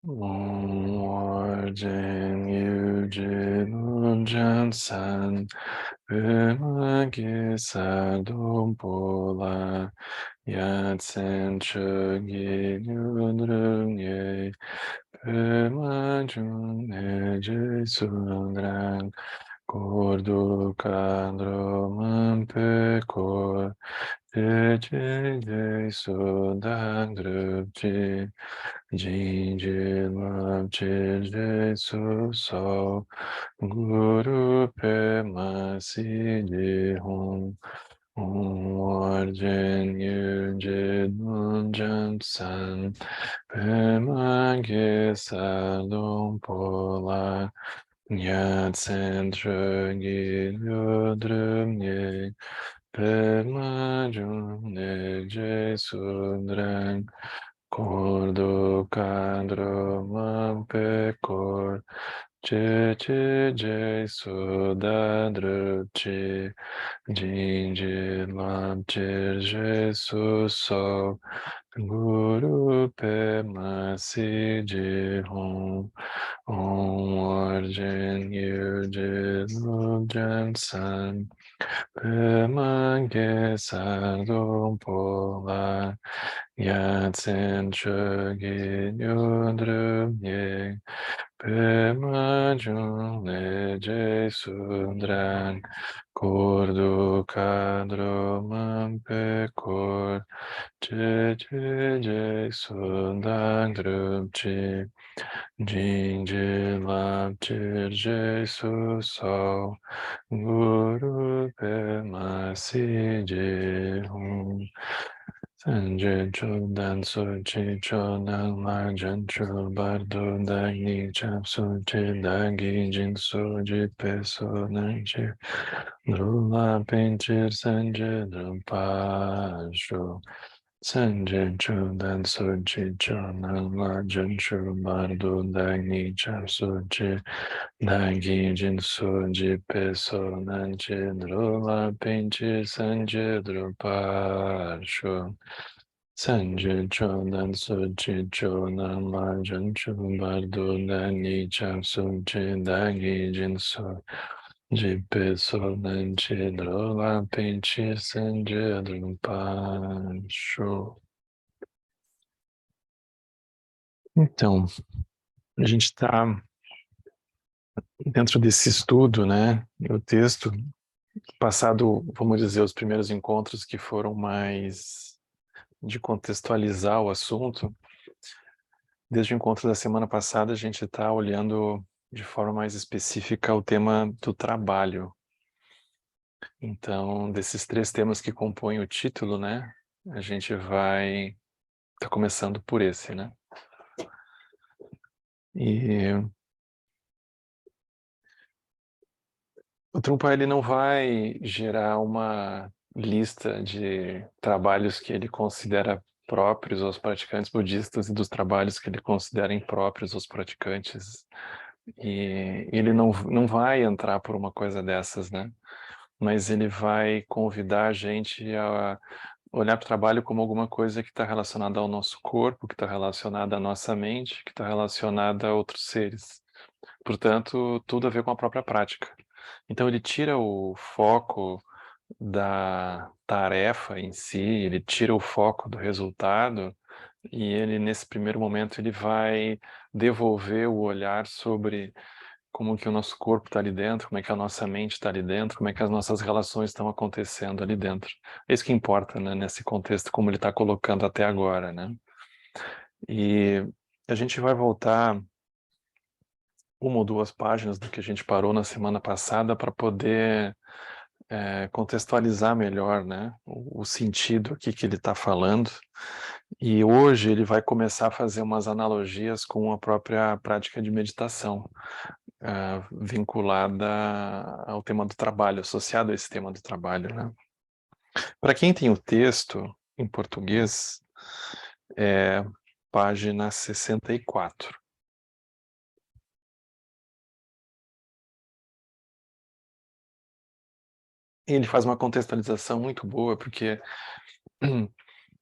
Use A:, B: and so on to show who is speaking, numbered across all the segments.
A: Orden Eugene Johnson, Pemagi Sadumpola, Yatsen Chogi Nyudrunye, Pemajun Eje Sudrang, Kordu Kandro Mampekor, Eje Sudang Drupji, Jinji Lam Chilje Suso, Guru Pema Sidi Hong, Warjen Yujid Munjam San, Pema Gesalum Pola, Nyatsen Tragi Yudrum Ye, Pema June Jesudran, Cordo Cadro Mampecor, Che Sudadruci, Jinji Lamcher Jesus So, Guru Pema Siji Hom, Om Arjen Yujin Lujam San, Pema Gesardum Pola, Yatsen Chogi Nyodrum Ye, Pema June Jesudran, Kordu Kadro Mampekor, Che Jesudang Drupchi, Jinji Lapchir Jesuso, Guru Pema Siji Hum, Sanjay Chodan Sochi Chodan Marjan Chobardo Dagni Chap Sochi Dagi Jin Soji Peso Nanchi Drula Pinchir Sanjay Drumpasho Sanjay Chodan Sochi Chodan Marjan Chobardo Dagni Chap Sochi Dagi Jin Soji Peso Nanchi Drula Pinchir Sanjay Drumpasho Sanjay Chodan Sochi Chodan Marjan Chobardo Dani Chap Sochi Dagi Jin So Jipe Sodanchi Drola Pinchi Sanjay Drumpasho. Então, a gente está dentro desse estudo, né? O texto passado, vamos dizer, os primeiros encontros que foram mais de contextualizar o assunto. Desde o encontro da semana passada, a gente está olhando de forma mais específica o tema do trabalho. Então, desses 3 temas que compõem o título, né? A gente vai tá começando por esse, né? E o Trungpa, ele não vai gerar uma lista de trabalhos que ele considera próprios aos praticantes budistas e dos trabalhos que ele considera impróprios aos praticantes. E ele não vai entrar por uma coisa dessas, né? Mas ele vai convidar a gente a olhar para o trabalho como alguma coisa que está relacionada ao nosso corpo, que está relacionada à nossa mente, que está relacionada a outros seres. Portanto, tudo a ver com a própria prática. Então ele tira o foco da tarefa em si, ele tira o foco do resultado e ele, nesse primeiro momento, ele vai devolver o olhar sobre como que o nosso corpo está ali dentro, como é que a nossa mente está ali dentro, como é que as nossas relações estão acontecendo ali dentro. É isso que importa, né, nesse contexto, como ele está colocando até agora, né? E a gente vai voltar 1 ou 2 páginas do que a gente parou na semana passada para poder contextualizar melhor, né, o sentido aqui que ele está falando. E hoje ele vai começar a fazer umas analogias com a própria prática de meditação, vinculada ao tema do trabalho, associado a esse tema do trabalho, né? Para quem tem o texto em português, é página 64. E ele faz uma contextualização muito boa, porque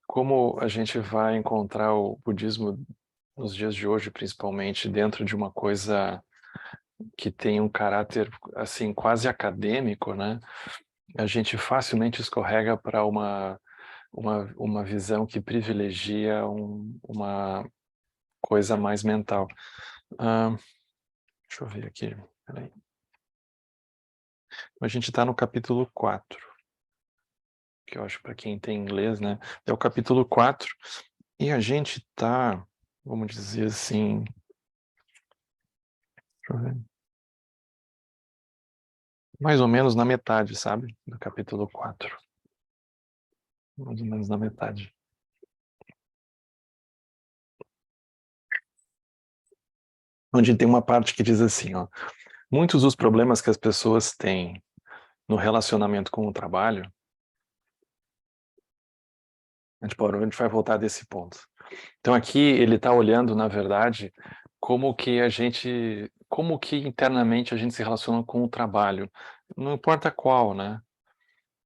A: como a gente vai encontrar o budismo nos dias de hoje, principalmente, dentro de uma coisa que tem um caráter, assim, quase acadêmico, né? A gente facilmente escorrega para uma visão que privilegia uma coisa mais mental. Deixa eu ver aqui, peraí. A gente está no capítulo 4, que eu acho para quem tem inglês, né? É o capítulo 4, e a gente está, vamos dizer assim, deixa eu ver, mais ou menos na metade, sabe? Do capítulo 4. Mais ou menos na metade. Onde tem uma parte que diz assim, ó, muitos dos problemas que as pessoas têm no relacionamento com o trabalho, a gente vai voltar desse ponto. Então aqui ele está olhando, na verdade, como que internamente a gente se relaciona com o trabalho, não importa qual, né?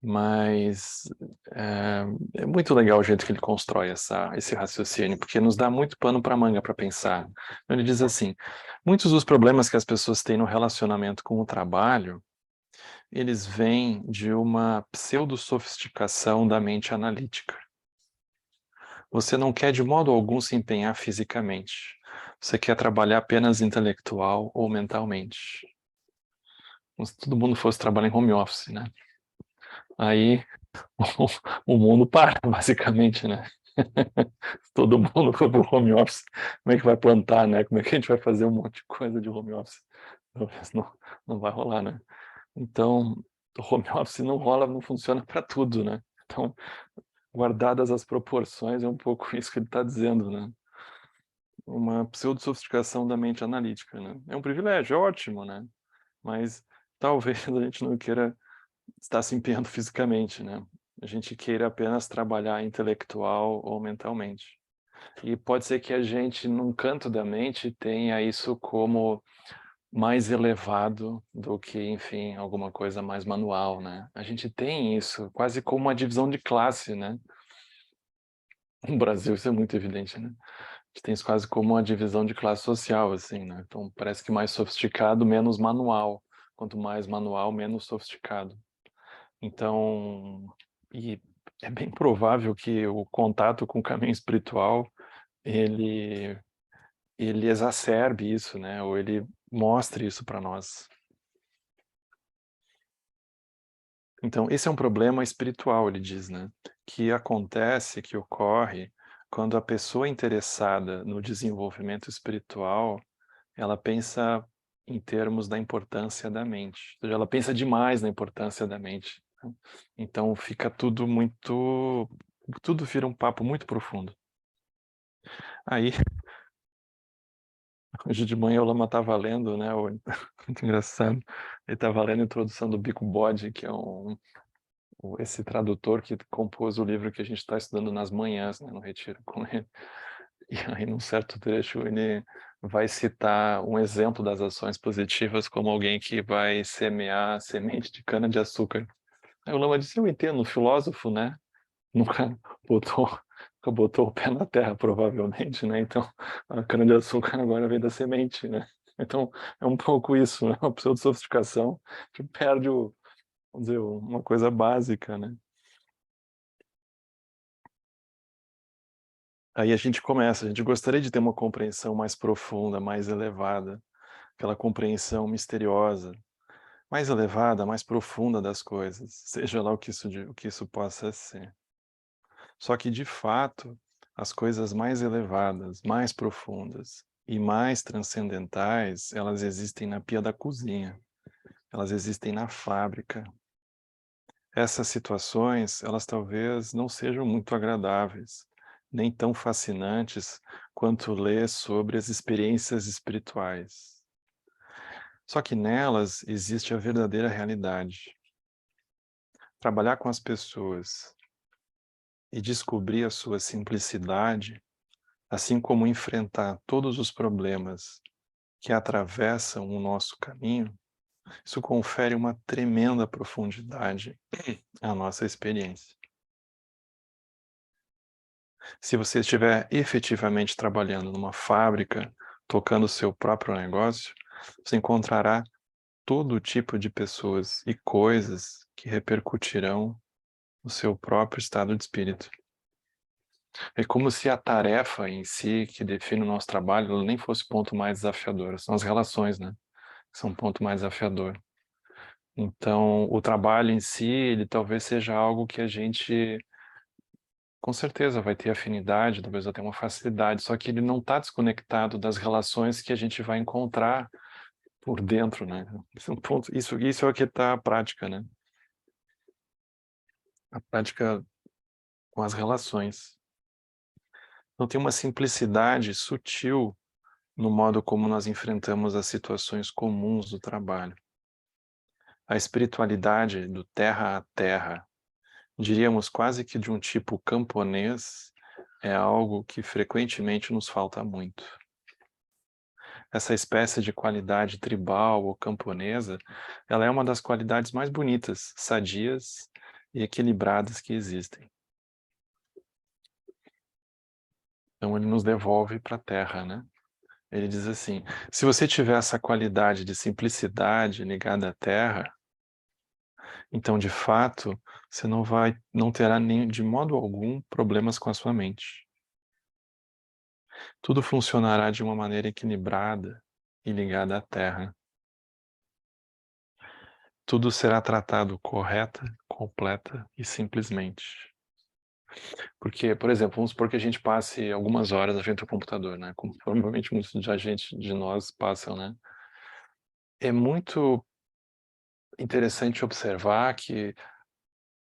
A: Mas é muito legal o jeito que ele constrói esse raciocínio, porque nos dá muito pano para manga para pensar. Então, ele diz assim, muitos dos problemas que as pessoas têm no relacionamento com o trabalho, eles vêm de uma pseudo-sofisticação da mente analítica. Você não quer de modo algum se empenhar fisicamente. Você quer trabalhar apenas intelectual ou mentalmente. Como se todo mundo fosse trabalhar em home office, né? Aí o mundo para, basicamente, né? Todo mundo for pro home office, como é que vai plantar, né? Como é que a gente vai fazer um monte de coisa de home office? Talvez não vai rolar, né? Então, o home office não rola, não funciona para tudo, né? Então, guardadas as proporções, é um pouco isso que ele está dizendo, né? Uma pseudo-sofisticação da mente analítica, né? É um privilégio, é ótimo, né? Mas talvez a gente não queira estar se empenhando fisicamente, né? A gente queira apenas trabalhar intelectual ou mentalmente. E pode ser que a gente, num canto da mente, tenha isso como mais elevado do que, enfim, alguma coisa mais manual, né? A gente tem isso quase como uma divisão de classe, né? No Brasil isso é muito evidente, né? A gente tem isso quase como uma divisão de classe social, assim, né? Então parece que mais sofisticado, menos manual. Quanto mais manual, menos sofisticado. Então, e é bem provável que o contato com o caminho espiritual, ele exacerbe isso, né? Ou ele mostre isso para nós. Então, esse é um problema espiritual, ele diz, né? Que acontece, que ocorre quando a pessoa interessada no desenvolvimento espiritual, ela pensa em termos da importância da mente. Ou seja, ela pensa demais na importância da mente, né? Então fica tudo vira um papo muito profundo. Aí, hoje de manhã o Lama estava lendo, né? Muito engraçado. Ele estava lendo a introdução do Bico Bode, que é esse tradutor que compôs o livro que a gente está estudando nas manhãs, né, no retiro com ele. E aí, num certo trecho, ele vai citar um exemplo das ações positivas como alguém que vai semear semente de cana-de-açúcar. Aí o Lama disse, eu entendo, o filósofo, né, nunca botou, nunca botou o pé na terra, provavelmente, né, então a cana-de-açúcar agora vem da semente, né. Então, é um pouco isso, né, uma pseudo-sofisticação que perde vamos dizer, uma coisa básica, né. Aí a gente gostaria de ter uma compreensão mais profunda, mais elevada, aquela compreensão misteriosa, mais elevada, mais profunda das coisas, seja lá o que isso possa ser. Só que, de fato, as coisas mais elevadas, mais profundas e mais transcendentais, elas existem na pia da cozinha, elas existem na fábrica. Essas situações, elas talvez não sejam muito agradáveis, nem tão fascinantes quanto ler sobre as experiências espirituais. Só que nelas existe a verdadeira realidade. Trabalhar com as pessoas e descobrir a sua simplicidade, assim como enfrentar todos os problemas que atravessam o nosso caminho, isso confere uma tremenda profundidade à nossa experiência. Se você estiver efetivamente trabalhando numa fábrica, tocando o seu próprio negócio, você encontrará todo tipo de pessoas e coisas que repercutirão no seu próprio estado de espírito. É como se a tarefa em si, que define o nosso trabalho, ela nem fosse o ponto mais desafiador. São as relações, né? Que são o ponto mais desafiador. Então, o trabalho em si, ele talvez seja algo que a gente, com certeza, vai ter afinidade, talvez até uma facilidade, só que ele não está desconectado das relações que a gente vai encontrar por dentro, né? Esse é um ponto, isso é o que está a prática, né? A prática com as relações. Então, tem uma simplicidade sutil no modo como nós enfrentamos as situações comuns do trabalho. A espiritualidade do terra a terra, diríamos quase que de um tipo camponês, é algo que frequentemente nos falta muito. Essa espécie de qualidade tribal ou camponesa, ela é uma das qualidades mais bonitas, sadias e equilibradas que existem. Então ele nos devolve para a terra, né? Ele diz assim, se você tiver essa qualidade de simplicidade ligada à terra, então, de fato, você não terá nem, de modo algum, problemas com a sua mente. Tudo funcionará de uma maneira equilibrada e ligada à terra. Tudo será tratado correta, completa e simplesmente. Porque, por exemplo, vamos supor que a gente passe algumas horas na frente do computador, né? Como provavelmente muitos de nós passam, né? É muito interessante observar que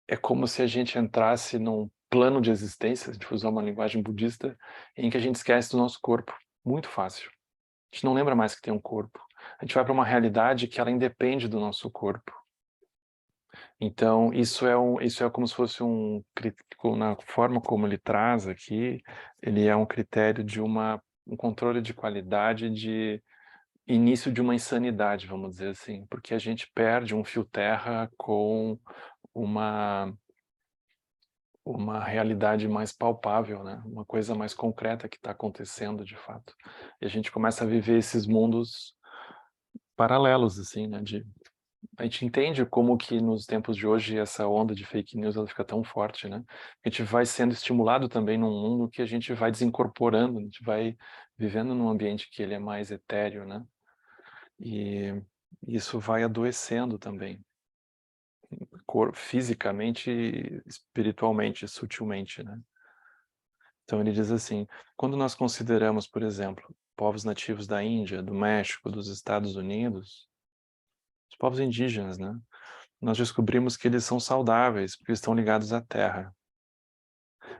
A: é como se a gente entrasse num plano de existência, de usar uma linguagem budista, em que a gente esquece do nosso corpo. Muito fácil. A gente não lembra mais que tem um corpo. A gente vai para uma realidade que ela independe do nosso corpo. Então, isso é como se fosse na forma como ele traz aqui, ele é um critério de um controle de qualidade de início de uma insanidade, vamos dizer assim, porque a gente perde um fio terra com uma uma realidade mais palpável, né? Uma coisa mais concreta que está acontecendo de fato. E a gente começa a viver esses mundos paralelos, assim, né? A gente entende como que nos tempos de hoje essa onda de fake news ela fica tão forte, né? A gente vai sendo estimulado também num mundo que a gente vai desincorporando, a gente vai vivendo num ambiente que ele é mais etéreo, né? E isso vai adoecendo também, fisicamente, espiritualmente, sutilmente, né? Então ele diz assim, quando nós consideramos, por exemplo, povos nativos da Índia, do México, dos Estados Unidos, os povos indígenas, né? Nós descobrimos que eles são saudáveis porque estão ligados à terra.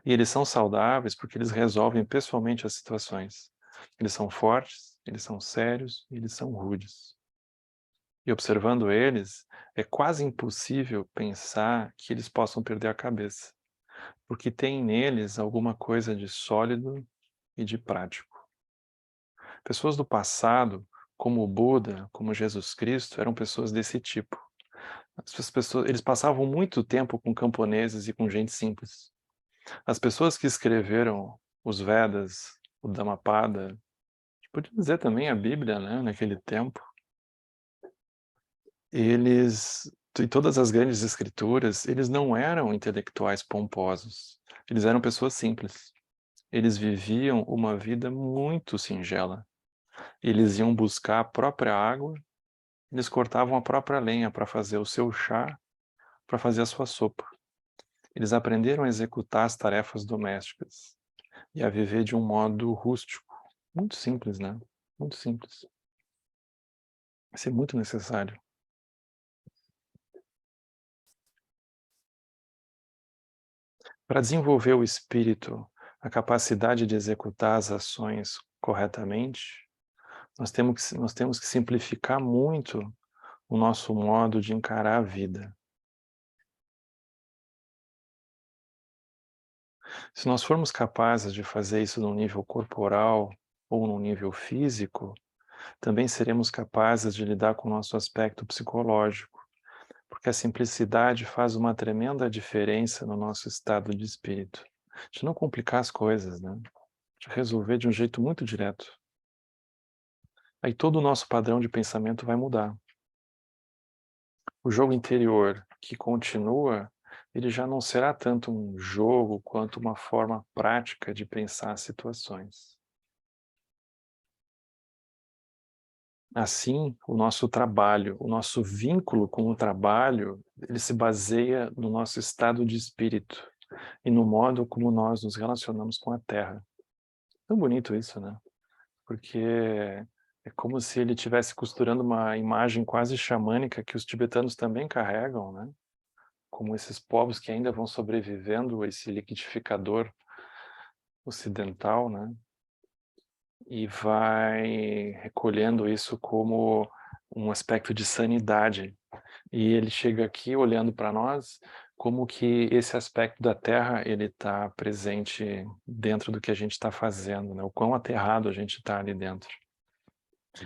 A: E eles são saudáveis porque eles resolvem pessoalmente as situações. Eles são fortes, eles são sérios, e eles são rudes. E observando eles, é quase impossível pensar que eles possam perder a cabeça, porque tem neles alguma coisa de sólido e de prático. Pessoas do passado, como o Buda, como Jesus Cristo, eram pessoas desse tipo. Essas pessoas, eles passavam muito tempo com camponeses e com gente simples. As pessoas que escreveram os Vedas, o Dhammapada, podia dizer também a Bíblia, né, naquele tempo, eles, e todas as grandes escrituras, eles não eram intelectuais pomposos. Eles eram pessoas simples. Eles viviam uma vida muito singela. Eles iam buscar a própria água, eles cortavam a própria lenha para fazer o seu chá, para fazer a sua sopa. Eles aprenderam a executar as tarefas domésticas e a viver de um modo rústico. Muito simples, né? Muito simples. Isso é muito necessário. Para desenvolver o espírito, a capacidade de executar as ações corretamente, nós temos que simplificar muito o nosso modo de encarar a vida. Se nós formos capazes de fazer isso no nível corporal ou no nível físico, também seremos capazes de lidar com o nosso aspecto psicológico, porque a simplicidade faz uma tremenda diferença no nosso estado de espírito. de não complicar as coisas, né? De resolver de um jeito muito direto. Aí todo o nosso padrão de pensamento vai mudar. O jogo interior que continua, ele já não será tanto um jogo quanto uma forma prática de pensar as situações. Assim, o nosso trabalho, o nosso vínculo com o trabalho, ele se baseia no nosso estado de espírito e no modo como nós nos relacionamos com a Terra. Tão bonito isso, né? Porque é como se ele estivesse costurando uma imagem quase xamânica que os tibetanos também carregam, né? Como esses povos que ainda vão sobrevivendo a esse liquidificador ocidental, né? E vai recolhendo isso como um aspecto de sanidade. E ele chega aqui olhando para nós como que esse aspecto da Terra ele está presente dentro do que a gente está fazendo, né? O quão aterrado a gente está ali dentro.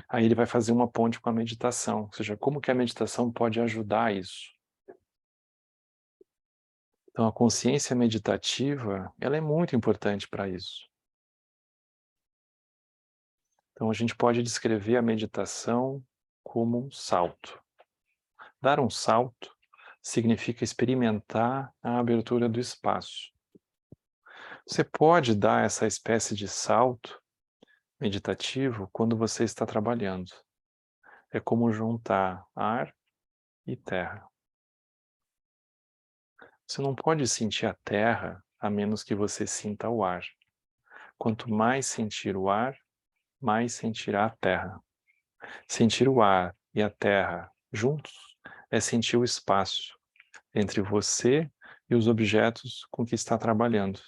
A: Aí ele vai fazer uma ponte com a meditação, ou seja, como que a meditação pode ajudar isso? Então a consciência meditativa, ela é muito importante para isso. Então a gente pode descrever a meditação como um salto. Dar um salto significa experimentar a abertura do espaço. Você pode dar essa espécie de salto meditativo quando você está trabalhando. É como juntar ar e terra. Você não pode sentir a terra a menos que você sinta o ar. Quanto mais sentir o ar, mais sentirá a terra. Sentir o ar e a terra juntos é sentir o espaço entre você e os objetos com que está trabalhando,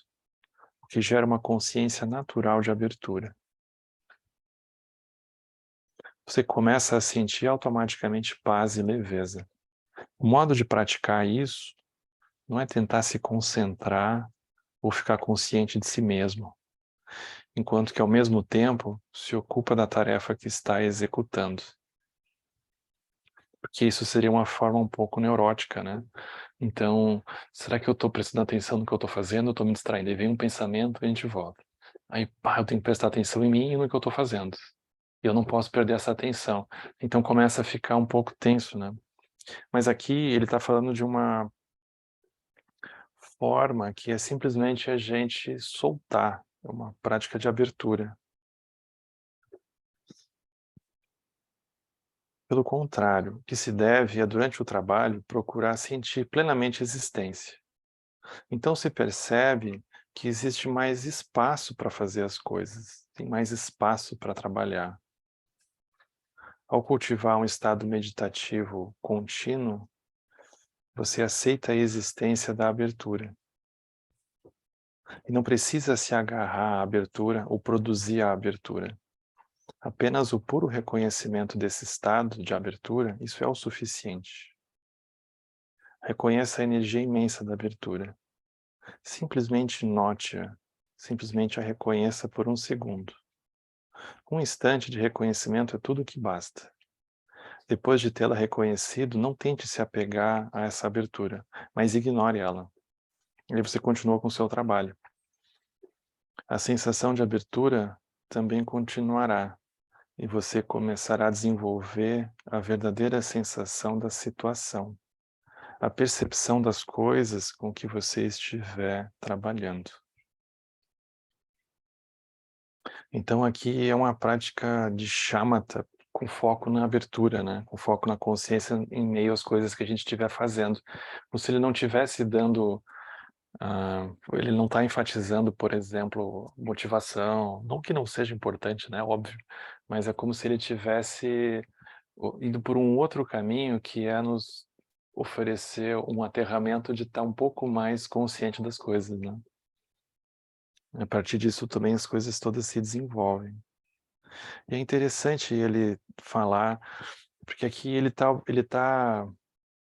A: o que gera uma consciência natural de abertura. Você começa a sentir automaticamente paz e leveza. O modo de praticar isso não é tentar se concentrar ou ficar consciente de si mesmo, enquanto que ao mesmo tempo se ocupa da tarefa que está executando. Porque isso seria uma forma um pouco neurótica, né? Então, será que eu estou prestando atenção no que eu estou fazendo? Eu estou me distraindo. Aí vem um pensamento e a gente volta. Aí, pá, eu tenho que prestar atenção em mim e no que eu estou fazendo. E eu não posso perder essa atenção. Então começa a ficar um pouco tenso, né? Mas aqui ele está falando de uma forma que é simplesmente a gente soltar, é uma prática de abertura. Pelo contrário, o que se deve é, durante o trabalho, procurar sentir plenamente a existência. Então se percebe que existe mais espaço para fazer as coisas, tem mais espaço para trabalhar. Ao cultivar um estado meditativo contínuo, você aceita a existência da abertura. E não precisa se agarrar à abertura ou produzir a abertura. Apenas o puro reconhecimento desse estado de abertura, isso é o suficiente. Reconheça a energia imensa da abertura. Simplesmente note-a. Simplesmente a reconheça por um segundo. Um instante de reconhecimento é tudo o que basta. Depois de tê-la reconhecido, não tente se apegar a essa abertura, mas ignore ela. E aí você continua com o seu trabalho. A sensação de abertura também continuará, e você começará a desenvolver a verdadeira sensação da situação, a percepção das coisas com que você estiver trabalhando. Então aqui é uma prática de shamatha com foco na abertura, né? Com foco na consciência em meio às coisas que a gente estiver fazendo. Como se ele não estivesse dando, ele não está enfatizando, por exemplo, motivação, não que não seja importante, né? Óbvio, mas é como se ele tivesse indo por um outro caminho que é nos oferecer um aterramento de estar um pouco mais consciente das coisas, né? A partir disso também as coisas todas se desenvolvem. E é interessante ele falar, porque aqui ele tá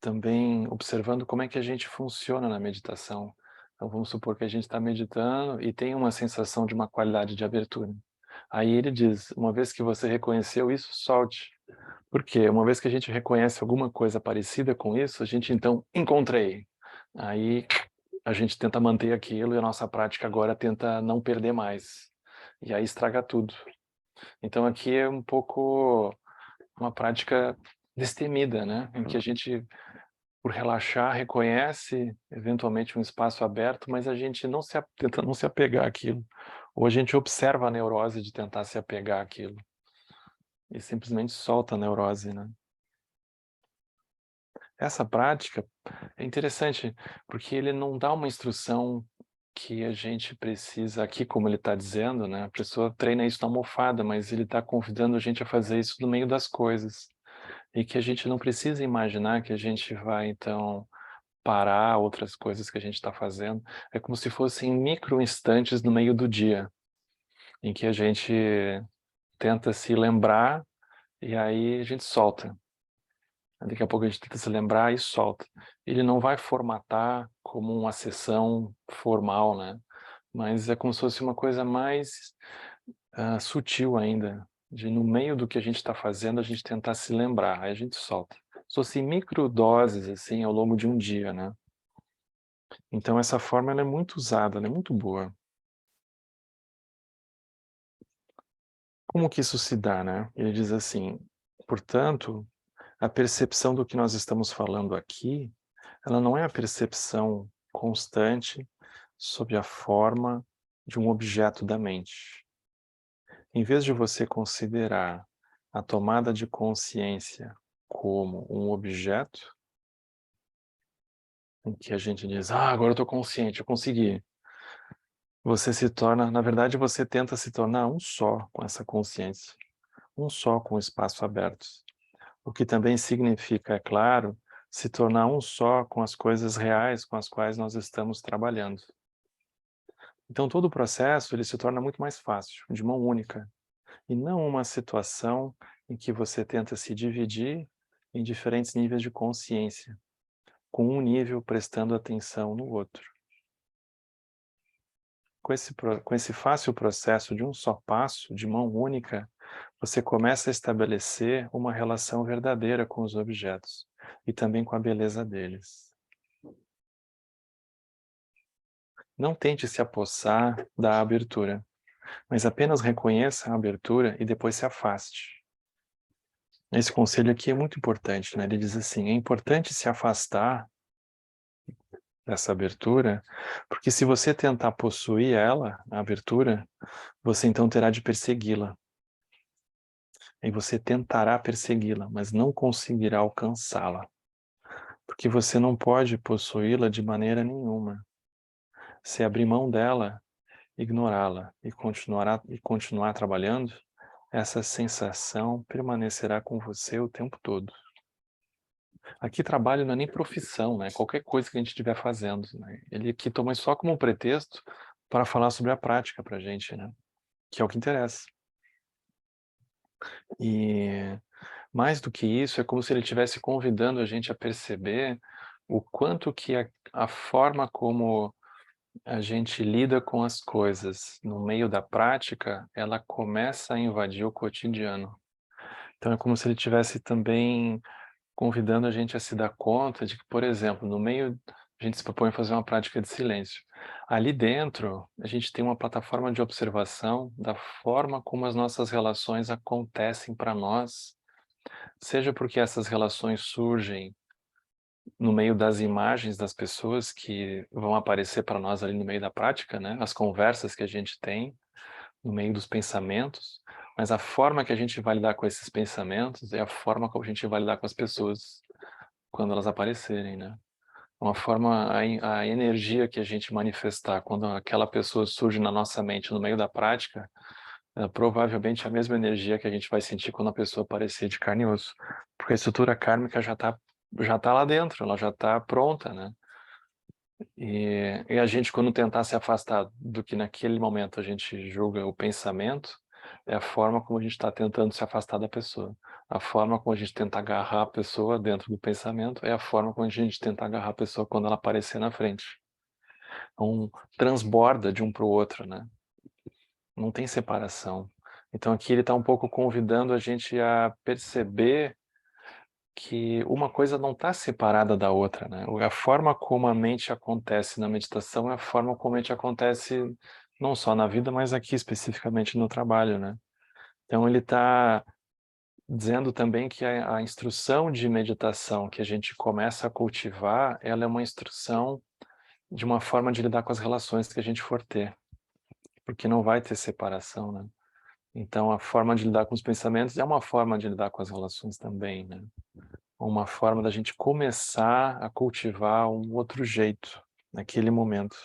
A: também observando como é que a gente funciona na meditação. Então vamos supor que a gente está meditando e tem uma sensação de uma qualidade de abertura. Aí ele diz, uma vez que você reconheceu isso, solte. Por quê? Uma vez que a gente reconhece alguma coisa parecida com isso, a gente então encontrei. Aí a gente tenta manter aquilo e a nossa prática agora tenta não perder mais. E aí estraga tudo. Então aqui é um pouco uma prática destemida, né? Em que a gente, por relaxar, reconhece eventualmente um espaço aberto, mas a gente não tenta não se apegar àquilo. Ou a gente observa a neurose de tentar se apegar àquilo. E simplesmente solta a neurose, né? Essa prática é interessante, porque ele não dá uma instrução que a gente precisa, aqui como ele está dizendo, né? A pessoa treina isso na almofada, mas ele está convidando a gente a fazer isso no meio das coisas. E que a gente não precisa imaginar que a gente vai, então, parar outras coisas que a gente está fazendo. É como se fossem micro instantes no meio do dia, em que a gente tenta se lembrar e aí a gente solta. Daqui a pouco a gente tenta se lembrar e solta. Ele não vai formatar como uma sessão formal, né? Mas é como se fosse uma coisa mais sutil ainda, de no meio do que a gente está fazendo, a gente tentar se lembrar, aí a gente solta. Só assim, microdoses, assim, ao longo de um dia, né? Então essa forma ela é muito usada, ela é muito boa. Como que isso se dá, né? Ele diz assim, portanto, a percepção do que nós estamos falando aqui, ela não é a percepção constante sob a forma de um objeto da mente. Em vez de você considerar a tomada de consciência como um objeto, em que a gente diz, agora eu estou consciente, eu consegui. Você se torna, na verdade, você tenta se tornar um só com essa consciência, um só com o espaço aberto. O que também significa, é claro, se tornar um só com as coisas reais com as quais nós estamos trabalhando. Então todo o processo ele se torna muito mais fácil, de mão única, e não uma situação em que você tenta se dividir em diferentes níveis de consciência, com um nível prestando atenção no outro. Com esse fácil processo de um só passo, de mão única, você começa a estabelecer uma relação verdadeira com os objetos e também com a beleza deles. Não tente se apossar da abertura, mas apenas reconheça a abertura e depois se afaste. Esse conselho aqui é muito importante, né? Ele diz assim, é importante se afastar dessa abertura, porque se você tentar possuir ela, a abertura, você então terá de persegui-la. E você tentará persegui-la, mas não conseguirá alcançá-la, porque você não pode possuí-la de maneira nenhuma. Se abrir mão dela, ignorá-la e continuar trabalhando, essa sensação permanecerá com você o tempo todo. Aqui trabalho não é nem profissão, né? Qualquer coisa que a gente estiver fazendo, né? Ele aqui toma só como um pretexto para falar sobre a prática para a gente, né? Que é o que interessa. E mais do que isso, é como se ele estivesse convidando a gente a perceber o quanto que a forma como a gente lida com as coisas no meio da prática, ela começa a invadir o cotidiano. Então é como se ele estivesse também convidando a gente a se dar conta de que, por exemplo, no meio, a gente se propõe a fazer uma prática de silêncio. Ali dentro, a gente tem uma plataforma de observação da forma como as nossas relações acontecem para nós, seja porque essas relações surgem no meio das imagens das pessoas que vão aparecer para nós ali no meio da prática, né? As conversas que a gente tem, no meio dos pensamentos, mas a forma que a gente vai lidar com esses pensamentos é a forma como a gente vai lidar com as pessoas quando elas aparecerem, né? Uma forma, a energia que a gente manifestar quando aquela pessoa surge na nossa mente no meio da prática, é provavelmente a mesma energia que a gente vai sentir quando a pessoa aparecer de carne e osso. Porque a estrutura kármica já tá lá dentro, ela já está pronta, né? E a gente, quando tentar se afastar do que naquele momento a gente julga o pensamento, é a forma como a gente está tentando se afastar da pessoa. A forma como a gente tenta agarrar a pessoa dentro do pensamento é a forma como a gente tenta agarrar a pessoa quando ela aparecer na frente. Então, transborda de um para o outro, né? Não tem separação. Então aqui ele está um pouco convidando a gente a perceber que uma coisa não está separada da outra, né? A forma como a mente acontece na meditação é a forma como a mente acontece não só na vida, mas aqui especificamente no trabalho, né? Então ele está dizendo também que a instrução de meditação que a gente começa a cultivar, ela é uma instrução de uma forma de lidar com as relações que a gente for ter, porque não vai ter separação, né? Então a forma de lidar com os pensamentos é uma forma de lidar com as relações também, né? Uma forma da gente começar a cultivar um outro jeito naquele momento.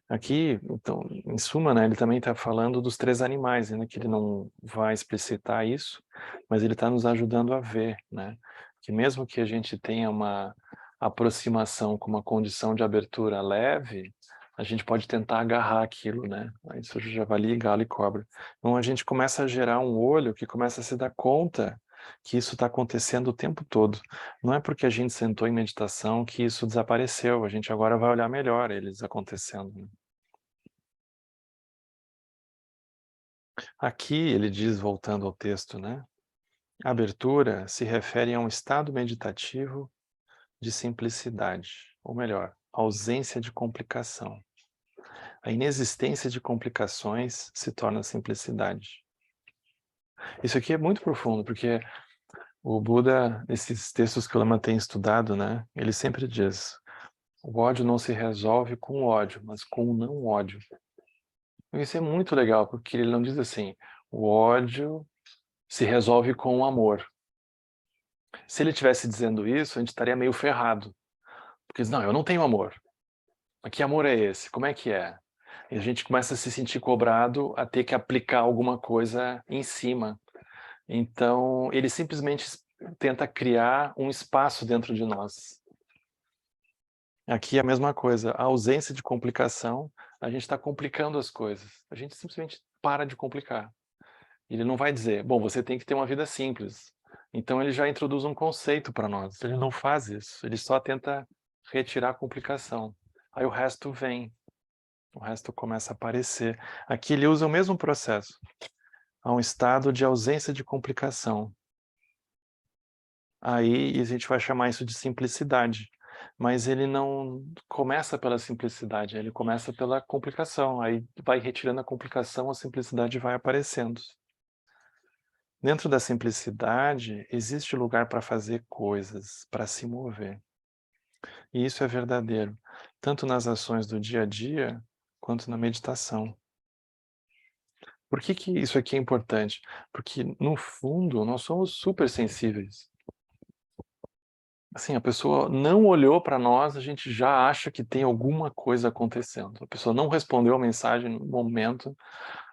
A: Aqui, então, em suma, né, ele também está falando dos 3 animais, né, que ele não vai explicitar isso, mas ele está nos ajudando a ver, né, que mesmo que a gente tenha uma aproximação com uma condição de abertura leve, a gente pode tentar agarrar aquilo, né, aí surge javali, galo e cobra. Então a gente começa a gerar um olho que começa a se dar conta que isso está acontecendo o tempo todo. Não é porque a gente sentou em meditação que isso desapareceu, a gente agora vai olhar melhor eles acontecendo, né? Aqui ele diz, voltando ao texto, né? A abertura se refere a um estado meditativo de simplicidade, ou melhor, ausência de complicação. A inexistência de complicações se torna simplicidade. Isso aqui é muito profundo, porque o Buda, nesses textos que o Lama tem estudado, né? Ele sempre diz, o ódio não se resolve com ódio, mas com o não ódio. Isso é muito legal, porque ele não diz assim, o ódio se resolve com o amor. Se ele estivesse dizendo isso, a gente estaria meio ferrado. Porque diz, não, eu não tenho amor. Mas que amor é esse? Como é que é? E a gente começa a se sentir cobrado a ter que aplicar alguma coisa em cima. Então, ele simplesmente tenta criar um espaço dentro de nós. Aqui é a mesma coisa, a ausência de complicação, a gente está complicando as coisas. A gente simplesmente para de complicar. Ele não vai dizer, bom, você tem que ter uma vida simples. Então ele já introduz um conceito para nós. Ele não faz isso, ele só tenta retirar a complicação. Aí o resto vem, o resto começa a aparecer. Aqui ele usa o mesmo processo. Há um estado de ausência de complicação. Aí a gente vai chamar isso de simplicidade. Mas ele não começa pela simplicidade, ele começa pela complicação. Aí vai retirando a complicação, a simplicidade vai aparecendo. Dentro da simplicidade, existe lugar para fazer coisas, para se mover. E isso é verdadeiro, tanto nas ações do dia a dia, quanto na meditação. Por que que isso aqui é importante? Porque, no fundo, nós somos super sensíveis. Assim, a pessoa não olhou para nós, a gente já acha que tem alguma coisa acontecendo. A pessoa não respondeu a mensagem no momento,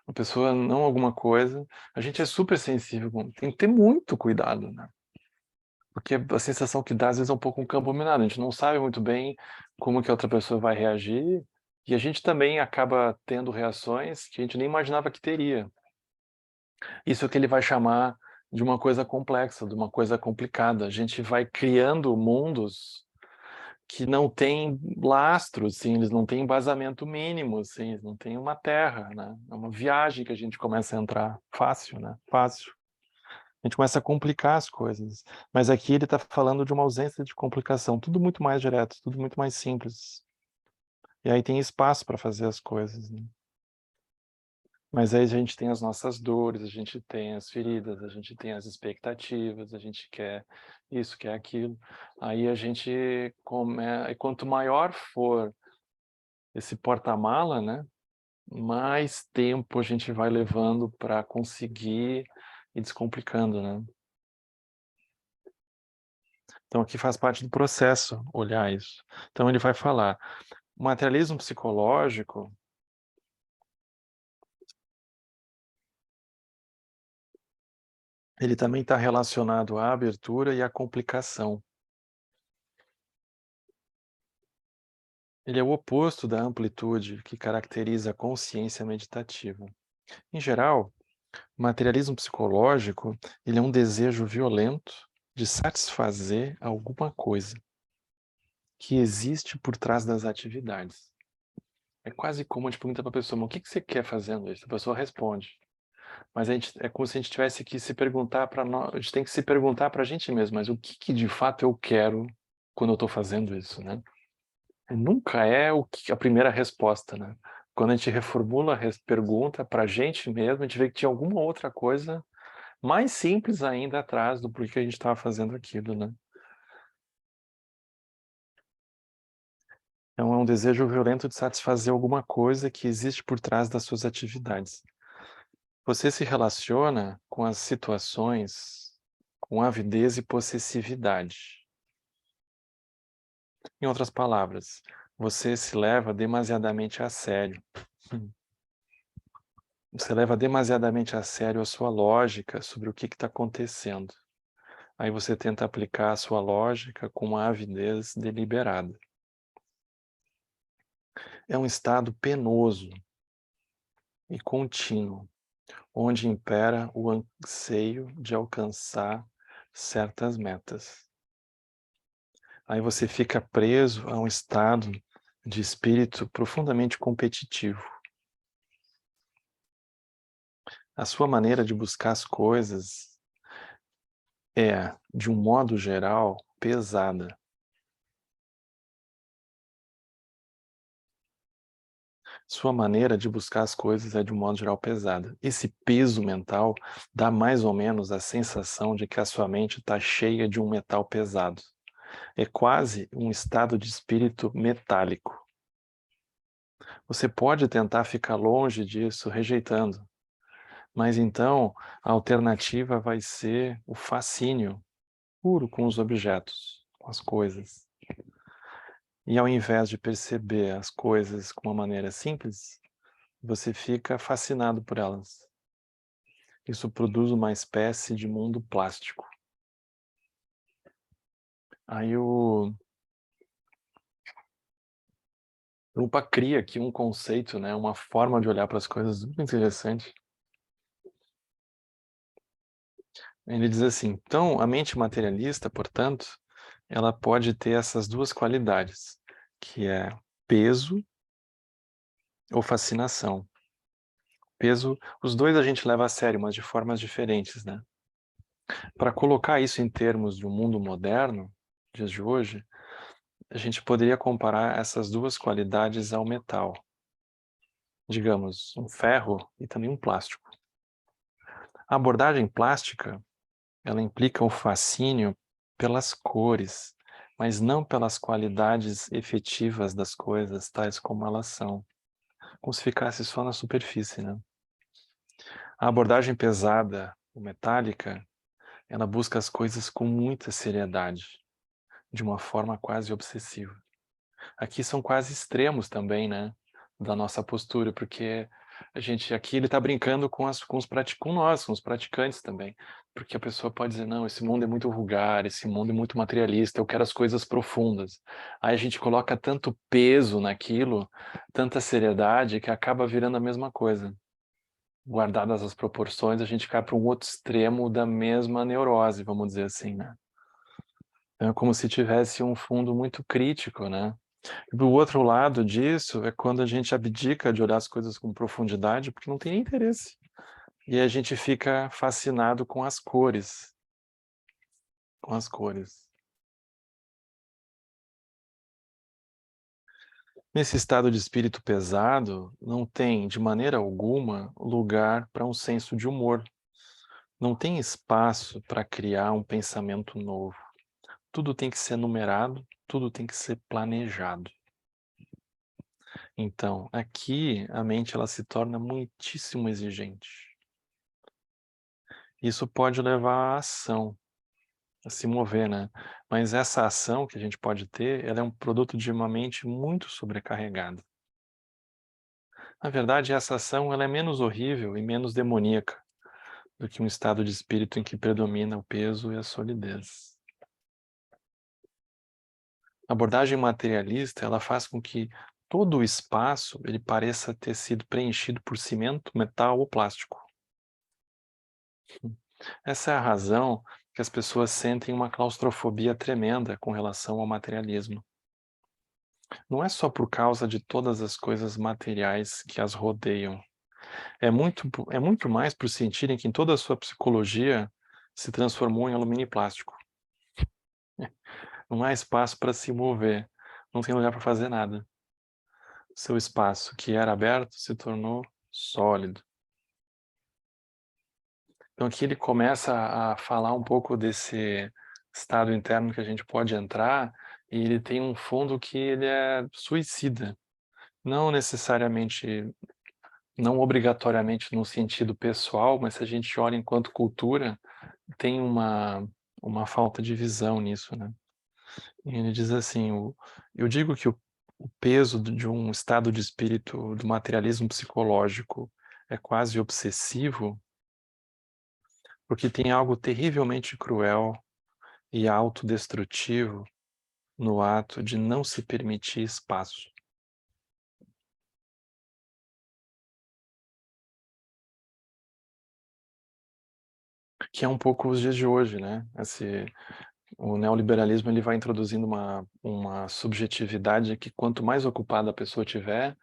A: a pessoa não alguma coisa. A gente é super sensível, tem que ter muito cuidado, né? Porque a sensação que dá, às vezes, é um pouco um campo minado. A gente não sabe muito bem como que a outra pessoa vai reagir, e a gente também acaba tendo reações que a gente nem imaginava que teria. Isso é o que ele vai chamar de uma coisa complexa, de uma coisa complicada. A gente vai criando mundos que não têm lastro, assim, eles não têm embasamento mínimo, assim, eles não têm uma terra, né? É uma viagem que a gente começa a entrar fácil, né? Fácil. A gente começa a complicar as coisas. Mas aqui ele está falando de uma ausência de complicação, tudo muito mais direto, tudo muito mais simples. E aí tem espaço para fazer as coisas, né? Mas aí a gente tem as nossas dores, a gente tem as feridas, a gente tem as expectativas, a gente quer isso, quer aquilo. Aí a gente e quanto maior for esse porta-mala, né, mais tempo a gente vai levando para conseguir ir descomplicando, né? Então aqui faz parte do processo olhar isso. Então ele vai falar, o materialismo psicológico, ele também está relacionado à abertura e à complicação. Ele é o oposto da amplitude que caracteriza a consciência meditativa. Em geral, o materialismo psicológico, ele é um desejo violento de satisfazer alguma coisa que existe por trás das atividades. É quase como a gente pergunta para a pessoa, mas o que você quer fazendo isso? A pessoa responde. Mas é como se a gente tivesse que se perguntar para nós, a gente tem que se perguntar para a gente mesmo, mas o que que de fato eu quero quando eu estou fazendo isso, né? Nunca é a primeira resposta, né? Quando a gente reformula a pergunta para a gente mesmo, a gente vê que tinha alguma outra coisa mais simples ainda atrás do porquê a gente estava fazendo aquilo, né? Então é um desejo violento de satisfazer alguma coisa que existe por trás das suas atividades. Você se relaciona com as situações com avidez e possessividade. Em outras palavras, você se leva demasiadamente a sério. Você leva demasiadamente a sério a sua lógica sobre o que está acontecendo. Aí você tenta aplicar a sua lógica com uma avidez deliberada. É um estado penoso e contínuo, onde impera o anseio de alcançar certas metas. Aí você fica preso a um estado de espírito profundamente competitivo. A sua maneira de buscar as coisas é, de um modo geral, pesada. Sua maneira de buscar as coisas é, de um modo geral, pesada. Esse peso mental dá mais ou menos a sensação de que a sua mente está cheia de um metal pesado. É quase um estado de espírito metálico. Você pode tentar ficar longe disso, rejeitando, mas então a alternativa vai ser o fascínio puro com os objetos, com as coisas. E ao invés de perceber as coisas com uma maneira simples, você fica fascinado por elas. Isso produz uma espécie de mundo plástico. Aí o Rupa cria aqui um conceito, né, uma forma de olhar para as coisas muito interessante. Ele diz assim: então, a mente materialista, portanto, ela pode ter essas duas qualidades, que é peso ou fascinação. Peso, os dois a gente leva a sério, mas de formas diferentes, né? Para colocar isso em termos de um mundo moderno, dias de hoje, a gente poderia comparar essas duas qualidades ao metal. Digamos, um ferro e também um plástico. A abordagem plástica, ela implica o fascínio pelas cores, mas não pelas qualidades efetivas das coisas, tais como elas são. Como se ficasse só na superfície, né? A abordagem pesada, ou metálica, ela busca as coisas com muita seriedade, de uma forma quase obsessiva. Aqui são quase extremos também, né, da nossa postura, porque a gente aqui ele está brincando com nós, com os praticantes também, porque a pessoa pode dizer, não, esse mundo é muito vulgar, esse mundo é muito materialista, eu quero as coisas profundas. Aí a gente coloca tanto peso naquilo, tanta seriedade, que acaba virando a mesma coisa. Guardadas as proporções, a gente cai para um outro extremo da mesma neurose, vamos dizer assim, né? Então, é como se tivesse um fundo muito crítico, né? E do outro lado disso é quando a gente abdica de olhar as coisas com profundidade, porque não tem nem interesse. E a gente fica fascinado com as cores, com as cores. Nesse estado de espírito pesado, não tem, de maneira alguma, lugar para um senso de humor. Não tem espaço para criar um pensamento novo. Tudo tem que ser numerado, tudo tem que ser planejado. Então, aqui a mente ela se torna muitíssimo exigente. Isso pode levar à ação, a se mover, né? Mas essa ação que a gente pode ter, ela é um produto de uma mente muito sobrecarregada. Na verdade, essa ação ela é menos horrível e menos demoníaca do que um estado de espírito em que predomina o peso e a solidez. A abordagem materialista, ela faz com que todo o espaço ele pareça ter sido preenchido por cimento, metal ou plástico. Essa é a razão que as pessoas sentem uma claustrofobia tremenda com relação ao materialismo. Não é só por causa de todas as coisas materiais que as rodeiam, É muito mais por sentirem que em toda a sua psicologia se transformou em alumínio e plástico. Não há espaço para se mover, não tem lugar para fazer nada. Seu espaço, que era aberto, se tornou sólido. Então aqui ele começa a falar um pouco desse estado interno que a gente pode entrar, e ele tem um fundo que ele é suicida. Não necessariamente, não obrigatoriamente no sentido pessoal, mas se a gente olha enquanto cultura, tem uma falta de visão nisso, né? E ele diz assim, eu digo que o peso de um estado de espírito do materialismo psicológico é quase obsessivo, porque tem algo terrivelmente cruel e autodestrutivo no ato de não se permitir espaço. Que é um pouco os dias de hoje, né? O neoliberalismo ele vai introduzindo uma subjetividade que quanto mais ocupada a pessoa tiver,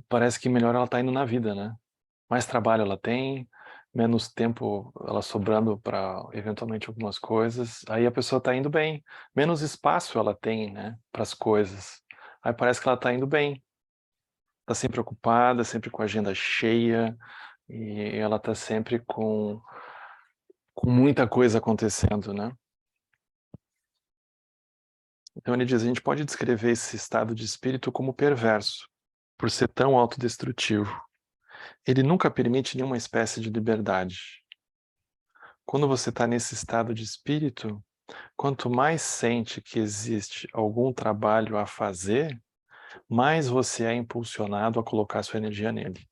A: parece que melhor ela está indo na vida, né? Mais trabalho ela tem, menos tempo ela sobrando para eventualmente algumas coisas, aí a pessoa está indo bem. Menos espaço ela tem, né, para as coisas. Aí parece que ela está indo bem. Está sempre ocupada, sempre com a agenda cheia, e ela está sempre com muita coisa acontecendo, né? Então ele diz, a gente pode descrever esse estado de espírito como perverso, por ser tão autodestrutivo. Ele nunca permite nenhuma espécie de liberdade. Quando você está nesse estado de espírito, quanto mais sente que existe algum trabalho a fazer, mais você é impulsionado a colocar sua energia nele.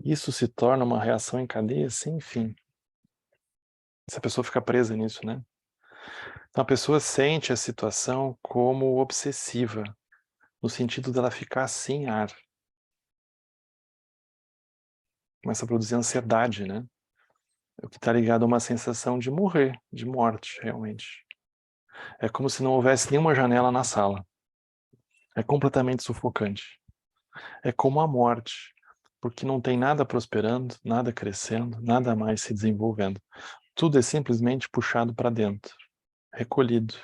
A: Isso se torna uma reação em cadeia sem fim. Essa pessoa fica presa nisso, né? Então a pessoa sente a situação como obsessiva, no sentido dela ficar sem ar. Começa a produzir ansiedade, né? O que está ligado a uma sensação de morrer, de morte, realmente. É como se não houvesse nenhuma janela na sala. É completamente sufocante. É como a morte, porque não tem nada prosperando, nada crescendo, nada mais se desenvolvendo. Tudo é simplesmente puxado para dentro, recolhido.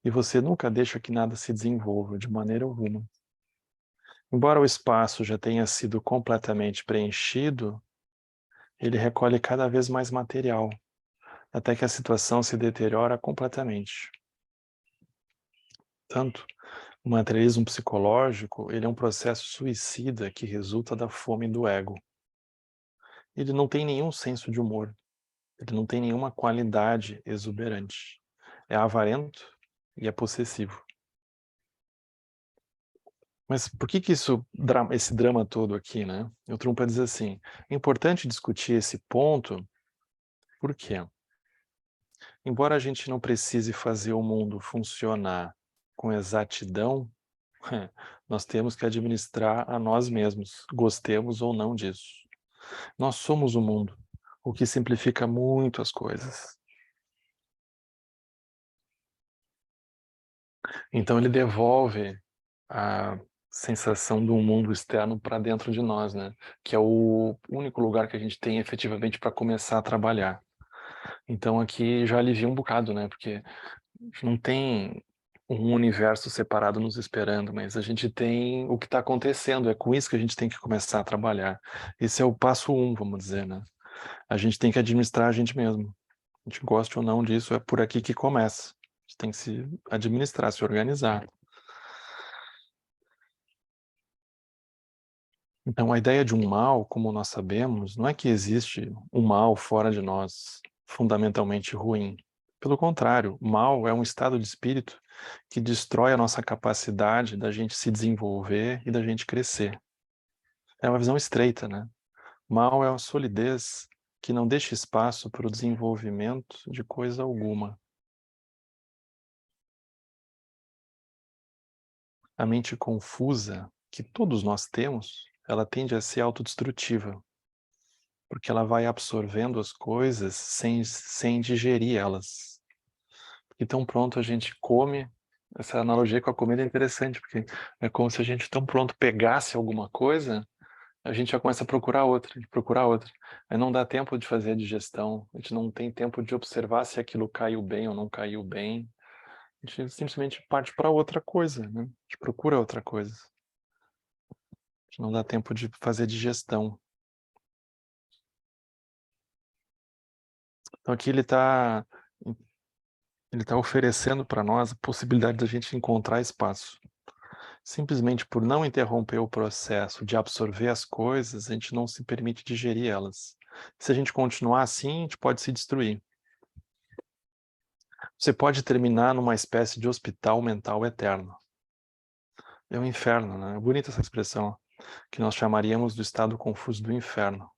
A: E você nunca deixa que nada se desenvolva de maneira alguma. Embora o espaço já tenha sido completamente preenchido, ele recolhe cada vez mais material, até que a situação se deteriora completamente. Tanto, o materialismo psicológico, ele é um processo suicida que resulta da fome do ego. Ele não tem nenhum senso de humor, ele não tem nenhuma qualidade exuberante. É avarento e é possessivo. Mas por que esse drama todo aqui, né? O Trump diz assim, é importante discutir esse ponto, por quê? Embora a gente não precise fazer o mundo funcionar com exatidão, nós temos que administrar a nós mesmos, gostemos ou não disso. Nós somos o mundo, o que simplifica muito as coisas. Então ele devolve a sensação do mundo externo para dentro de nós, né? Que é o único lugar que a gente tem efetivamente para começar a trabalhar. Então aqui já alivia um bocado, né? Porque não tem um universo separado nos esperando, mas a gente tem o que está acontecendo, é com isso que a gente tem que começar a trabalhar. Esse é o passo um, vamos dizer, né? A gente tem que administrar a gente mesmo. A gente gosta ou não disso, é por aqui que começa. A gente tem que se administrar, se organizar. Então, a ideia de um mal, como nós sabemos, não é que existe um mal fora de nós, fundamentalmente ruim. Pelo contrário, mal é um estado de espírito que destrói a nossa capacidade da gente se desenvolver e da gente crescer. É uma visão estreita, né? Mal é uma solidez que não deixa espaço para o desenvolvimento de coisa alguma. A mente confusa que todos nós temos, ela tende a ser autodestrutiva, porque ela vai absorvendo as coisas sem digerir elas. Então pronto, a gente come, essa analogia com a comida é interessante, porque é como se a gente tão pronto pegasse alguma coisa a gente já começa a procurar outra, procurar outra. Aí não dá tempo de fazer a digestão, a gente não tem tempo de observar se aquilo caiu bem ou não caiu bem. A gente simplesmente parte para outra coisa, né? A gente procura outra coisa. A gente não dá tempo de fazer digestão. Então aqui ele tá oferecendo para nós a possibilidade da gente encontrar espaço. Simplesmente por não interromper o processo de absorver as coisas, a gente não se permite digerir elas. Se a gente continuar assim, a gente pode se destruir. Você pode terminar numa espécie de hospital mental eterno. É um inferno, né? É bonita essa expressão, que nós chamaríamos do estado confuso do inferno.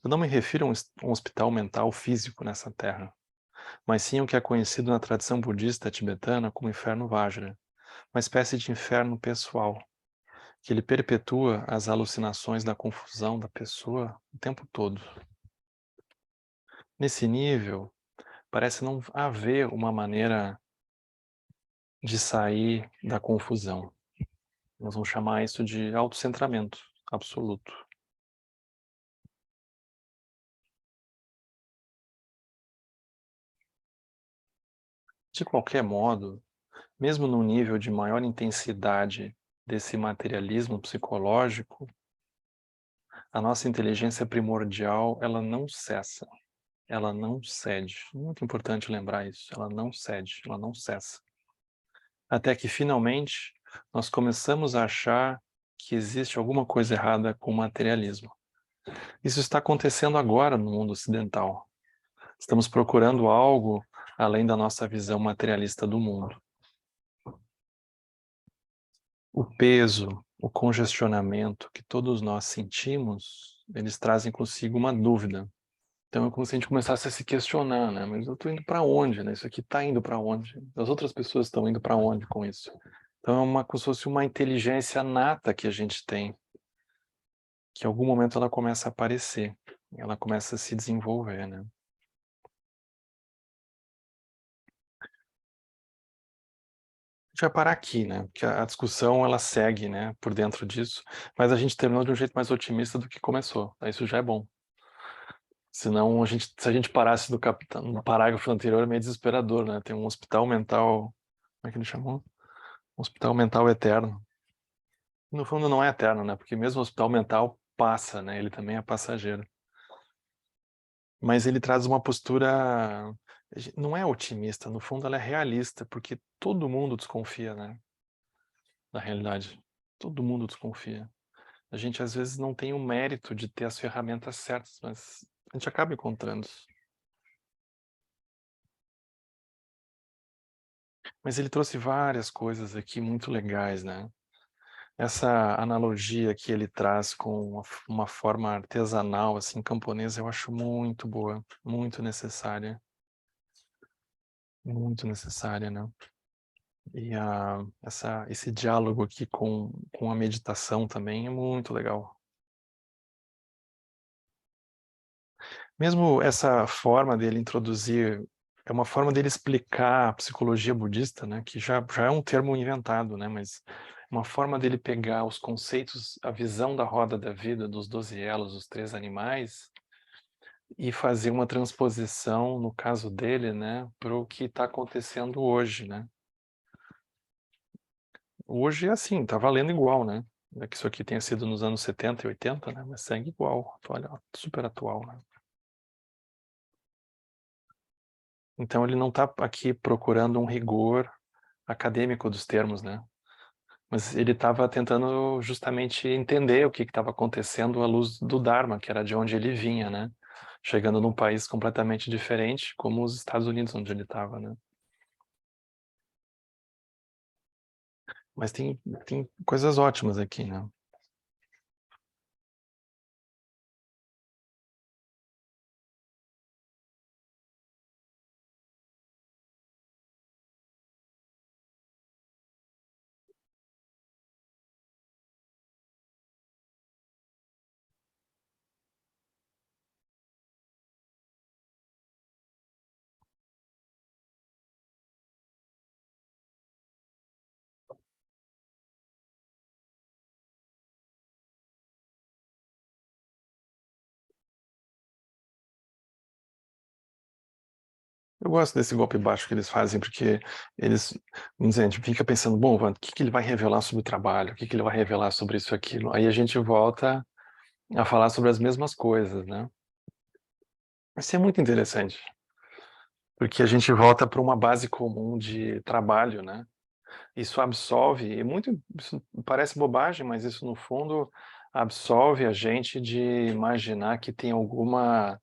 A: Eu não me refiro a um hospital mental físico nessa terra, mas sim o que é conhecido na tradição budista tibetana como inferno Vajra, uma espécie de inferno pessoal, que ele perpetua as alucinações da confusão da pessoa o tempo todo. Nesse nível, parece não haver uma maneira de sair da confusão. Nós vamos chamar isso de autocentramento absoluto. De qualquer modo, mesmo no nível de maior intensidade desse materialismo psicológico, a nossa inteligência primordial, ela não cessa, ela não cede. Muito importante lembrar isso, ela não cede, ela não cessa. Até que, finalmente, nós começamos a achar que existe alguma coisa errada com o materialismo. Isso está acontecendo agora no mundo ocidental. Estamos procurando algo além da nossa visão materialista do mundo. O peso, o congestionamento que todos nós sentimos, eles trazem consigo uma dúvida. Então é como se a gente começasse a se questionar, né? Mas eu estou indo para onde, né? Isso aqui está indo para onde? As outras pessoas estão indo para onde com isso? Então é como se fosse uma inteligência nata que a gente tem, que em algum momento ela começa a aparecer, ela começa a se desenvolver, né? A gente vai parar aqui, né? Porque a discussão ela segue, né? Por dentro disso, mas a gente terminou de um jeito mais otimista do que começou. Isso já é bom. Senão, se a gente parasse no parágrafo anterior, é meio desesperador, né? Tem um hospital mental, como é que ele chamou? Um hospital mental eterno. No fundo não é eterno, né? Porque mesmo o hospital mental passa, né? Ele também é passageiro. Mas ele traz uma postura, não é otimista, no fundo ela é realista, porque todo mundo desconfia, né? Da realidade. Todo mundo desconfia. A gente às vezes não tem o mérito de ter as ferramentas certas, mas a gente acaba encontrando. Mas ele trouxe várias coisas aqui muito legais, né? Essa analogia que ele traz com uma forma artesanal, assim, camponesa, eu acho muito boa, muito necessária, né? E esse diálogo aqui com a meditação também é muito legal. Mesmo essa forma dele introduzir, é uma forma dele explicar a psicologia budista, né? Que já é um termo inventado, né? Mas uma forma dele pegar os conceitos, a visão da roda da vida, dos 12 elos, os 3 animais, e fazer uma transposição, no caso dele, né, para o que está acontecendo hoje, né? Hoje é assim, tá valendo igual, né? Não é que isso aqui tenha sido nos anos 70 e 80, né? Mas segue igual, olha, super atual, né? Então ele não está aqui procurando um rigor acadêmico dos termos, né? Mas ele estava tentando justamente entender o que estava acontecendo à luz do Dharma, que era de onde ele vinha, né? Chegando num país completamente diferente, como os Estados Unidos, onde ele estava, né? Mas tem coisas ótimas aqui, né? Eu gosto desse golpe baixo que eles fazem, porque eles, vamos dizer, a gente fica pensando, bom, o que que ele vai revelar sobre o trabalho? O que que ele vai revelar sobre isso e aquilo? Aí a gente volta a falar sobre as mesmas coisas, né? Isso é muito interessante, porque a gente volta para uma base comum de trabalho, né? Isso absolve, isso parece bobagem, mas isso no fundo absolve a gente de imaginar que tem alguma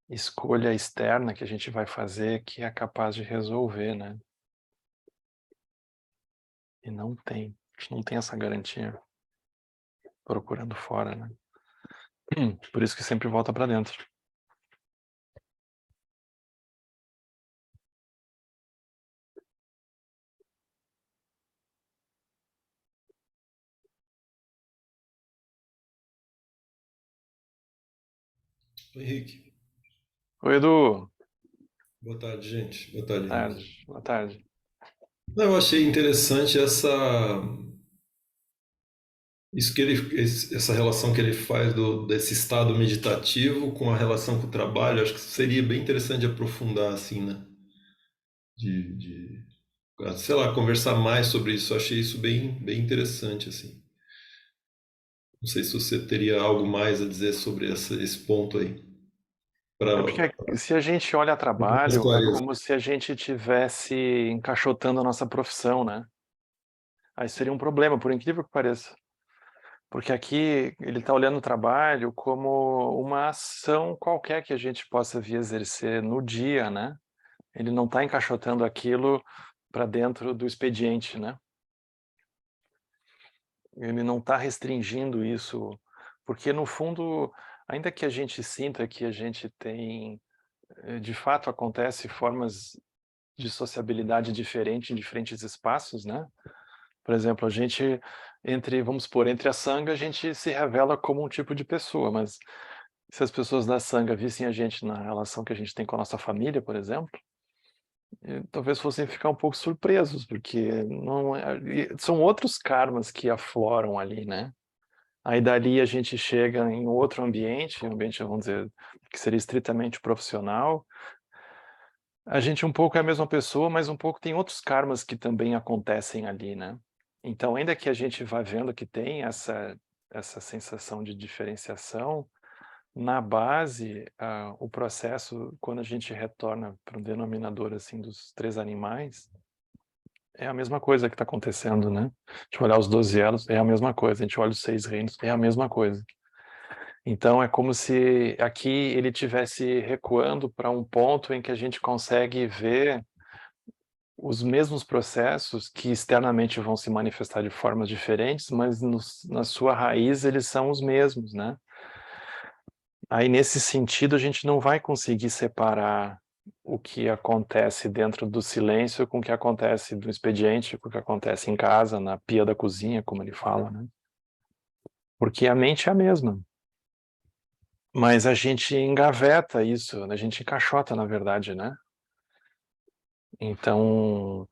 A: escolha externa que a gente vai fazer que é capaz de resolver, né? E não tem. A gente não tem essa garantia procurando fora, né? Por isso que sempre volta para dentro.
B: Henrique,
A: Oi, Edu.
B: boa tarde, gente. Boa tarde,
A: Tarde.
B: Henrique.
A: Boa tarde.
B: Não, eu achei interessante isso que essa relação que ele faz desse estado meditativo com a relação com o trabalho. Acho que seria bem interessante de aprofundar, assim, né? De, sei lá, conversar mais sobre isso. Eu achei isso bem interessante, assim. Não sei se você teria algo mais a dizer sobre esse ponto aí,
A: É
B: para
A: porque se a gente olha trabalho, é
B: esclarecer.
A: como se a gente tivesse encaixotando a nossa profissão, né? Aí seria um problema, por incrível que pareça. Porque aqui ele está olhando o trabalho como uma ação qualquer que a gente possa vir exercer no dia, né? Ele não está encaixotando aquilo para dentro do expediente, né? Ele não está restringindo isso, porque no fundo, ainda que a gente sinta que a gente tem, de fato acontece formas de sociabilidade diferente em diferentes espaços, né? Por exemplo, a gente vamos supor, entre a sanga a gente se revela como um tipo de pessoa, mas se as pessoas da sanga vissem a gente na relação que a gente tem com a nossa família, por exemplo, talvez fossem ficar um pouco surpresos, porque não são outros karmas que afloram ali, né? Aí dali a gente chega em outro ambiente, um ambiente, vamos dizer, que seria estritamente profissional. A gente um pouco é a mesma pessoa, mas um pouco tem outros karmas que também acontecem ali, né? Então, ainda que a gente vá vendo que tem essa sensação de diferenciação, na base, o processo, quando a gente retorna para o denominador assim dos três animais, é a mesma coisa que está acontecendo, né? A gente olhar os 12 elos, é a mesma coisa. A gente olha os 6 reinos, é a mesma coisa. Então, é como se aqui ele tivesse recuando para um ponto em que a gente consegue ver os mesmos processos que externamente vão se manifestar de formas diferentes, mas na sua raiz eles são os mesmos, né? Aí, nesse sentido, a gente não vai conseguir separar o que acontece dentro do silêncio com o que acontece do expediente, com o que acontece em casa, na pia da cozinha, como ele fala, né? Porque a mente é a mesma. Mas a gente engaveta isso, a gente encaixota, na verdade, né? Então,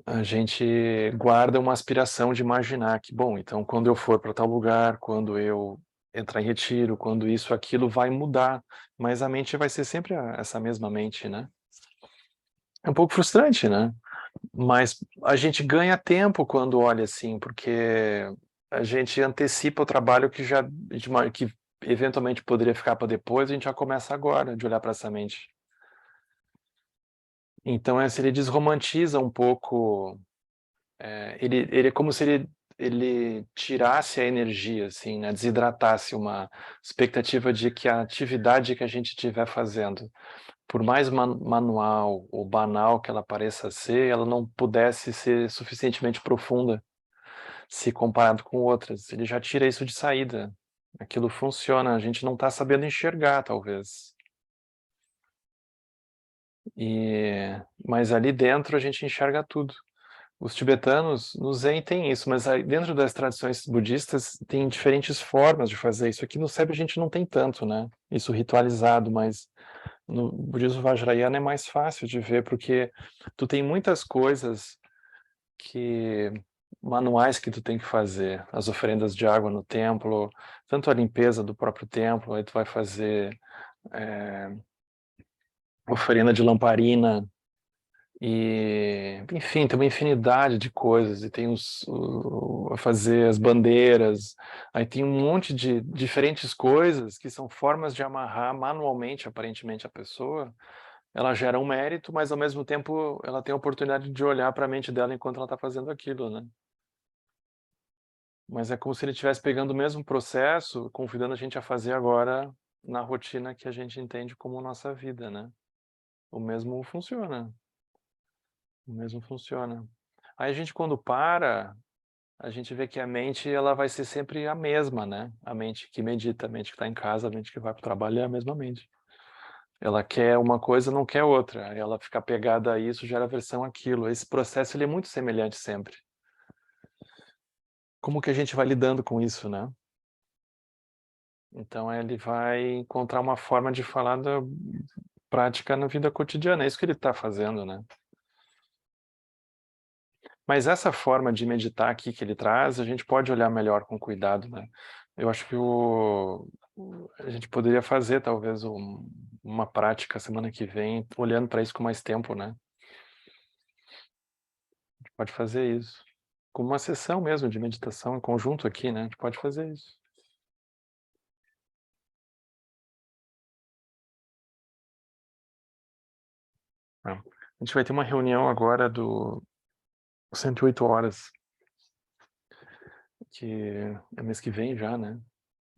A: a gente guarda uma aspiração de imaginar que, bom, então quando eu for para tal lugar, quando eu entrar em retiro, quando isso, aquilo vai mudar, mas a mente vai ser sempre essa mesma mente, né? É um pouco frustrante, né? Mas a gente ganha tempo quando olha assim, porque a gente antecipa o trabalho que que eventualmente poderia ficar para depois, a gente já começa agora de olhar para essa mente. Então, ele desromantiza um pouco. Ele é como se ele tirasse a energia, assim, né? Desidratasse uma expectativa de que a atividade que a gente estiver fazendo, por mais manual ou banal que ela pareça ser, ela não pudesse ser suficientemente profunda se comparado com outras. Ele já tira isso de saída. Aquilo funciona, a gente não está sabendo enxergar, talvez. Mas ali dentro a gente enxerga tudo. Os tibetanos, no Zen tem isso, mas aí dentro das tradições budistas tem diferentes formas de fazer isso. Aqui no Sebe a gente não tem tanto, né? Isso ritualizado, mas no budismo Vajrayana é mais fácil de ver, porque tu tem muitas coisas que manuais que tu tem que fazer, as oferendas de água no templo, tanto a limpeza do próprio templo, aí tu vai fazer oferenda de lamparina, e, enfim, tem uma infinidade de coisas, e tem fazer as bandeiras, aí tem um monte de diferentes coisas que são formas de amarrar manualmente, aparentemente, a pessoa. Ela gera um mérito, mas ao mesmo tempo ela tem a oportunidade de olhar para a mente dela enquanto ela está fazendo aquilo, né? Mas é como se ele estivesse pegando o mesmo processo, convidando a gente a fazer agora na rotina que a gente entende como nossa vida, né? O mesmo funciona. O mesmo funciona. Aí a gente, quando para, a gente vê que a mente ela vai ser sempre a mesma, né? A mente que medita, a mente que está em casa, a mente que vai para o trabalho é a mesma mente. Ela quer uma coisa, não quer outra. Ela fica pegada a isso, gera aversão àquilo. Esse processo ele é muito semelhante sempre. Como que a gente vai lidando com isso, né? Então ele vai encontrar uma forma de falar da prática na vida cotidiana. É isso que ele está fazendo, né? Mas essa forma de meditar aqui que ele traz, a gente pode olhar melhor com cuidado, né? Eu acho que a gente poderia fazer talvez uma prática semana que vem, olhando para isso com mais tempo, né? A gente pode fazer isso. Como uma sessão mesmo de meditação em conjunto aqui, né? A gente pode fazer isso. A gente vai ter uma reunião agora do 108 horas, que é mês que vem já, né?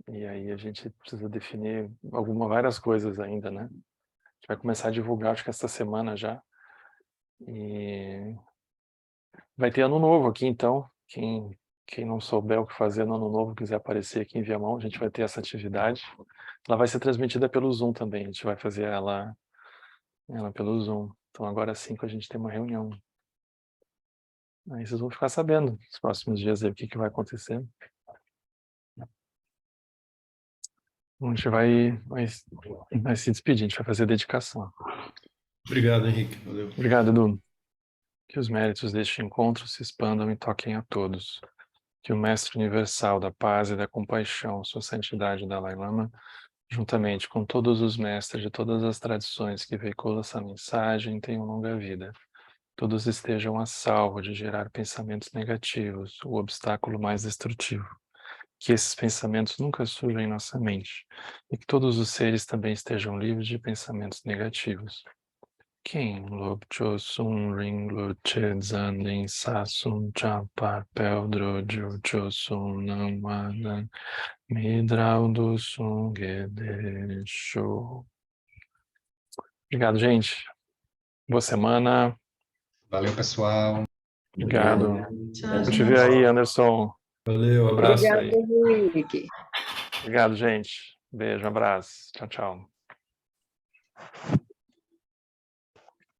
A: E aí a gente precisa definir várias coisas ainda, né? A gente vai começar a divulgar, acho que essa semana já. E vai ter ano novo aqui, então. Quem não souber o que fazer no ano novo, quiser aparecer aqui em Viamão, a gente vai ter essa atividade. Ela vai ser transmitida pelo Zoom também. A gente vai fazer ela pelo Zoom. Então agora sim que a gente tem uma reunião. Aí vocês vão ficar sabendo nos próximos dias aí o que vai acontecer. A gente vai se despedir, a gente vai fazer a dedicação.
B: Obrigado, Henrique. Valeu.
A: Obrigado, Edu. Que os méritos deste encontro se expandam e toquem a todos. Que o Mestre Universal da Paz e da Compaixão, Sua Santidade Dalai Lama, juntamente com todos os mestres de todas as tradições que veiculam essa mensagem, tenham longa vida. Todos estejam a salvo de gerar pensamentos negativos, o obstáculo mais destrutivo. Que esses pensamentos nunca surjam em nossa mente, e que todos os seres também estejam livres de pensamentos negativos. Quem Lobcho Sun Ring Lu Che Zan Lin Sa Sun Cha Pa Pel Dro Ju Cho Sun Nam Ma Nan Midrau do Sun Ge De Sho. Obrigado, gente. Boa semana.
C: Valeu, pessoal.
A: Obrigado.
D: Tchau,
A: Vou te
D: gente.
A: ver aí, Anderson.
B: Valeu,
A: Um abraço
B: abraço.
A: aí.
D: Obrigada, Henrique.
A: Obrigado, gente. Beijo, abraço. Tchau, tchau.